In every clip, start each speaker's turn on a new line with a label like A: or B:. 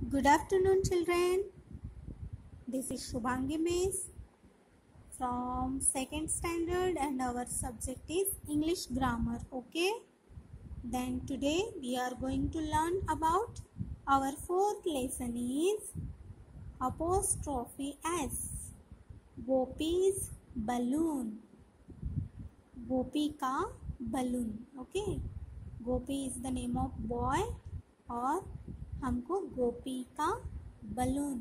A: Good afternoon, children. This is Shubhangi Miss from second standard, and our subject is English grammar. Okay. Then today we are going to learn about our fourth lesson is apostrophe S. Gopi's balloon. गोपी का balloon. Okay, Gopi is the name of boy और हमको गोपी का balloon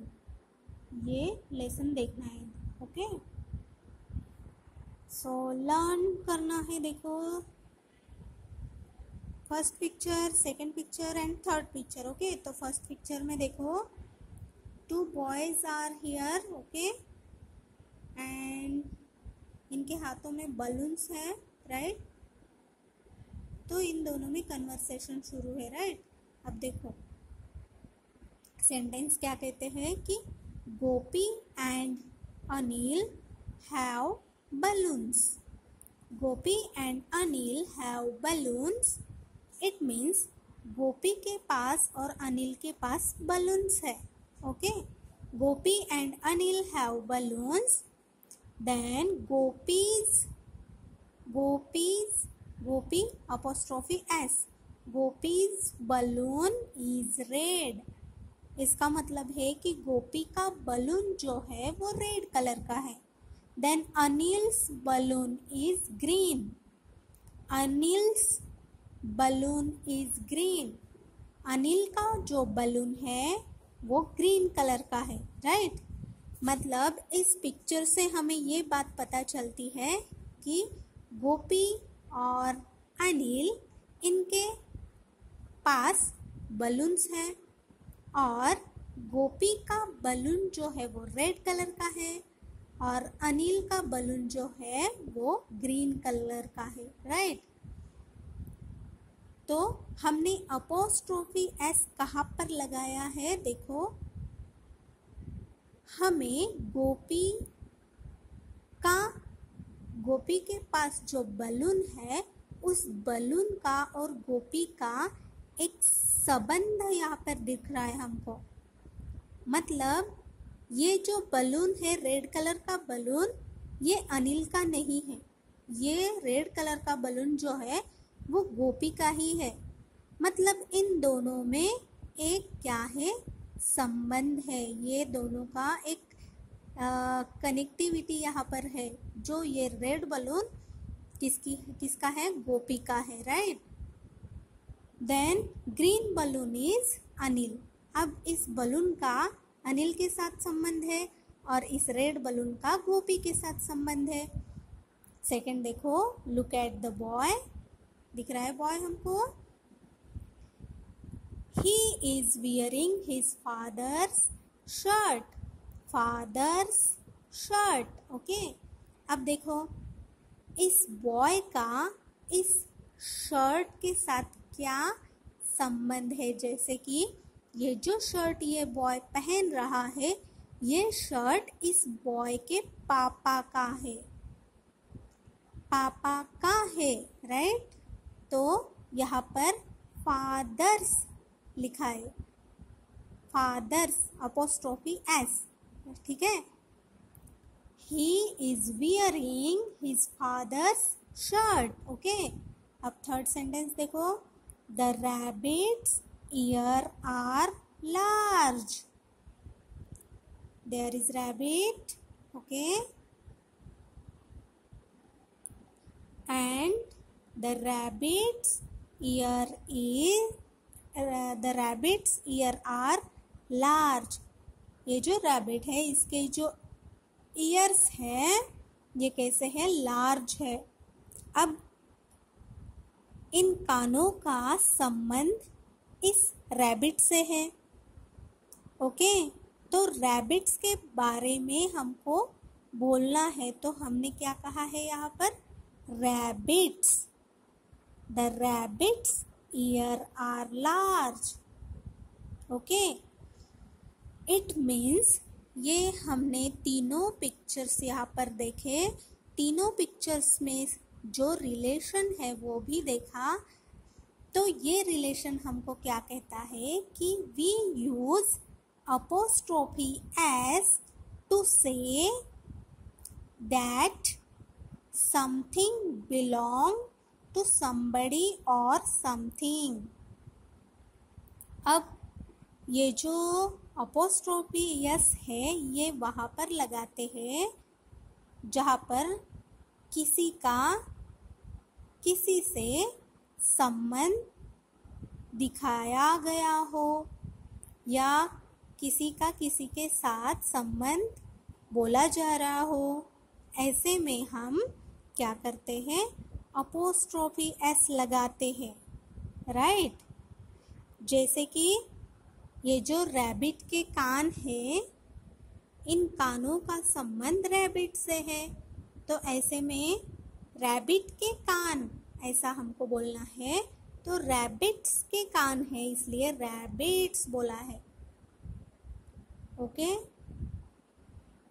A: ये lesson देखना है. Okay, so learn करना है. देखो, first picture, second picture and third picture. Okay, तो फर्स्ट पिक्चर में देखो, two boys are here. Okay, and इनके हाथों में बलून्स है. राइट, तो इन दोनों में कन्वर्सेशन शुरू है. राइट, अब देखो सेंटेंस क्या कहते हैं कि Gopi and Anil have balloons. Gopi and Anil have balloons. It means Gopi के पास और अनिल के पास बलून्स है. Okay, Gopi and Anil have balloons. Then Gopi apostrophe S. Gopi's balloon is red. इसका मतलब है कि गोपी का बलून जो है वो रेड कलर का है. Then Anil's balloon is green. Anil's balloon is green. Anil का जो बलून है वो ग्रीन कलर का है. राइट, मतलब इस पिक्चर से हमें ये बात पता चलती है कि गोपी और अनिल इनके पास बलून्स हैं और गोपी का बलून जो है वो रेड कलर का है और अनिल का बलून जो है वो ग्रीन कलर का है. राइट, तो हमने अपोस्ट्रोफी एस कहाँ पर लगाया है. देखो, हमें गोपी के पास जो बलून है उस बलून का और गोपी का एक संबंध यहाँ पर दिख रहा है हमको. मतलब ये जो बलून है रेड कलर का बलून, ये अनिल का नहीं है. ये रेड कलर का बलून जो है वो गोपी का ही है. मतलब इन दोनों में एक क्या है, संबंध है. ये दोनों का एक कनेक्टिविटी यहाँ पर है. जो ये रेड बलून किसका है, गोपी का है. Right, then green balloon is Anil. अब इस बलून का अनिल के साथ संबंध है और इस रेड बलून का गोपी के साथ संबंध है. सेकंड देखो, लुक एट द बॉय. दिख रहा है बॉय हमको. He is wearing his father's shirt. Father's shirt. Okay. अब देखो, इस बॉय का इस शर्ट के साथ क्या संबंध है. जैसे कि ये जो शर्ट ये बॉय पहन रहा है, ये शर्ट इस बॉय के पापा का है. पापा का है. राइट, तो यहाँ पर फादर्स लिखा है. Father's apostrophe S. ठीक है, he is wearing his father's shirt. Okay, अब थर्ड सेंटेंस देखो, the rabbit's ear are large. There is rabbit. Okay, and the rabbit's ear are large. ये जो रैबिट है इसके जो ईयर्स है ये कैसे है, लार्ज है. अब इन कानों का संबंध इस रैबिट से है. ओके, तो रैबिट्स के बारे में हमको बोलना है तो हमने क्या कहा है यहाँ पर, rabbits. The rabbits ear are large. Okay, it means ये हमने तीनों पिक्चर्स यहाँ पर देखे. तीनों पिक्चर्स में जो रिलेशन है वो भी देखा. तो ये रिलेशन हमको क्या कहता है कि we use apostrophe s to say that something belong to somebody or something. अब ये जो apostrophe s है ये वहाँ पर लगाते हैं जहाँ पर किसी का किसी से संबंध दिखाया गया हो या किसी का किसी के साथ संबंध बोला जा रहा हो, ऐसे में हम क्या करते हैं, अपोस्ट्रोफी एस लगाते हैं, राइट। जैसे कि ये जो रैबिट के कान है, इन कानों का संबंध रैबिट से है, तो ऐसे में रैबिट के कान ऐसा हमको बोलना है, तो रैबिट्स के कान है इसलिए रैबिट्स बोला है, ओके।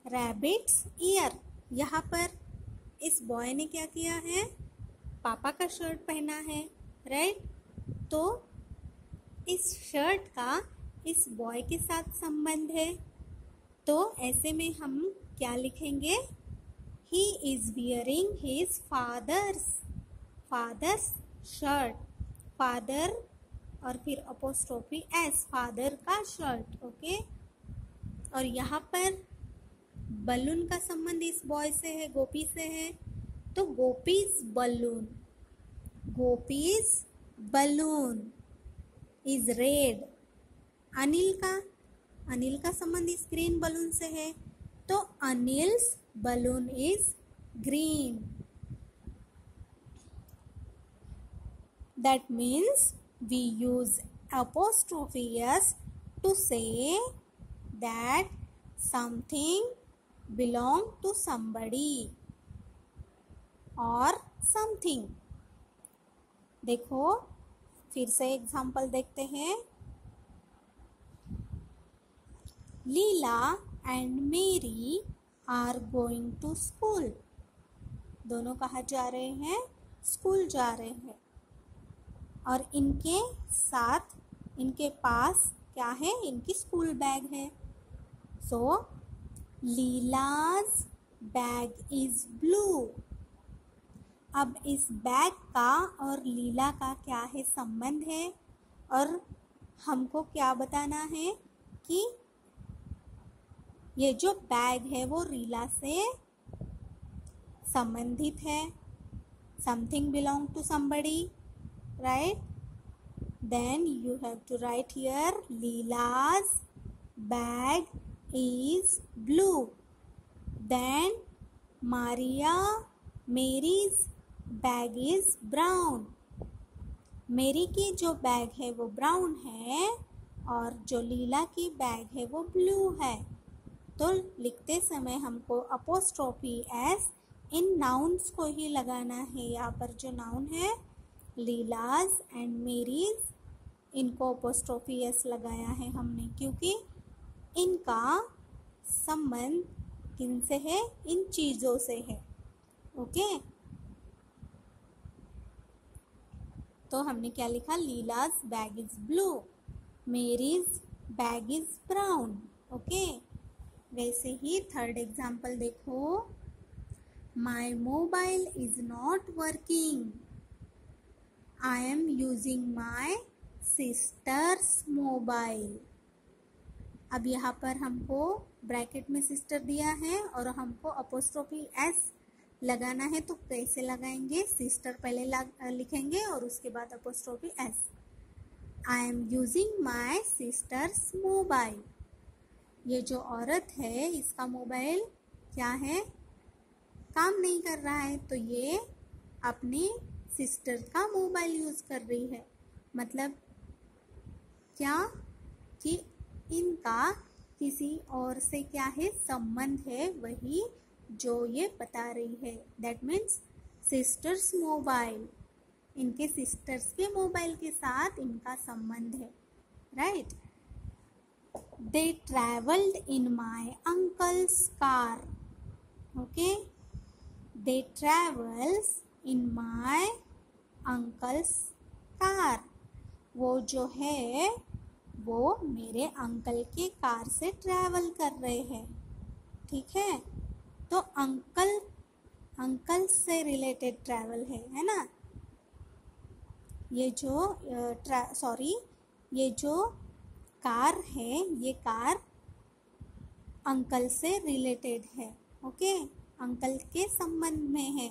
A: रैबिट्स ईयर, यहाँ पर इस बॉय ने क्या किया है, पापा का शर्ट पहना है, राइट। तो इस शर्ट का इस बॉय के साथ संबंध है, तो ऐसे में हम क्या लिखेंगे, ही is wearing his father's shirt, father और फिर अपोस्ट्रोफी एस, फादर का शर्ट, ओके। और यहाँ पर बलून का संबंध इस बॉय से है, गोपी से है, तो gopis balloon is red. Anil का संबंध इस ग्रीन बलून से है, तो Anil's balloon is green. That means we use apostrophe s to say that something belong to somebody or something. देखो फिर से एग्जाम्पल देखते हैं। लीला एंड मेरी आर गोइंग टू स्कूल। दोनों कहाँ जा रहे हैं, स्कूल जा रहे हैं। और इनके साथ इनके पास क्या है, इनकी स्कूल बैग है। सो लीलाज बैग इज ब्लू। अब इस बैग का और लीला का क्या है, संबंध है, और हमको क्या बताना है कि ये जो बैग है वो लीला से संबंधित है। Something belong to somebody, right? Then you have to write here Leela's bag is blue. Then Mary's bag is brown. मेरी की जो बैग है वो ब्राउन है और जो लीला की बैग है वो ब्लू है। तो लिखते समय हमको अपोस्ट्रोफी एस इन नाउन्स को ही लगाना है। यहाँ पर जो नाउन है लीलाज एंड मेरीज, इनको अपोस्ट्रोफी एस लगाया है हमने, क्योंकि इनका संबंध किनसे है, इन चीज़ों से है, ओके। तो हमने क्या लिखा, Leela's bag is blue, Mary's bag is brown, okay. वैसे ही थर्ड एग्जाम्पल देखो, my mobile is not working, I am using my sister's mobile. अब यहाँ पर हमको ब्रैकेट में सिस्टर दिया है और हमको अपोस्ट्रोफी एस लगाना है, तो कैसे लगाएंगे, सिस्टर पहले लिखेंगे और उसके बाद apostrophe S. I am using my sister's mobile. ये जो औरत है इसका मोबाइल क्या है, काम नहीं कर रहा है, तो ये अपनी सिस्टर का मोबाइल यूज़ कर रही है। मतलब क्या कि इनका किसी और से क्या है, संबंध है, वही जो ये बता रही है। दैट मीन्स सिस्टर्स मोबाइल, इनके सिस्टर्स के मोबाइल के साथ इनका संबंध है, right. They travelled in my uncle's car, okay. They travels in my uncle's car, वो जो है वो मेरे अंकल के कार से ट्रैवल कर रहे हैं। ठीक है, तो अंकल से रिलेटेड ट्रैवल है ना। ये जो कार है, ये कार अंकल से रिलेटेड है। ओके, अंकल के संबंध में है,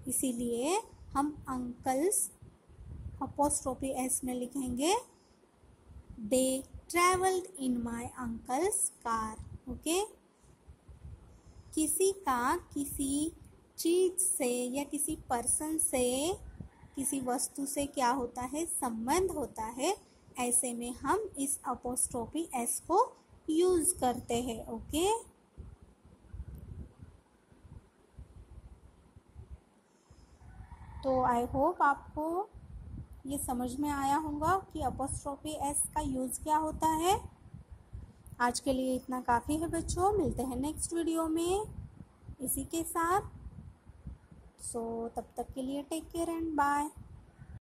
A: इसीलिए हम अंकल्स अपॉस्ट्रोफी एस में लिखेंगे they travelled in my uncle's car. Okay, किसी का किसी चीज से या किसी पर्सन से, किसी वस्तु से क्या होता है, संबंध होता है, ऐसे में हम इस अपॉस्ट्रोफी एस को यूज करते हैं। ओके, तो आई होप आपको ये समझ में आया होगा कि अपॉस्ट्रोफी एस का यूज क्या होता है। आज के लिए इतना काफ़ी है बच्चों, मिलते हैं नेक्स्ट वीडियो में इसी के साथ। सो तब तक के लिए टेक केयर एंड बाय।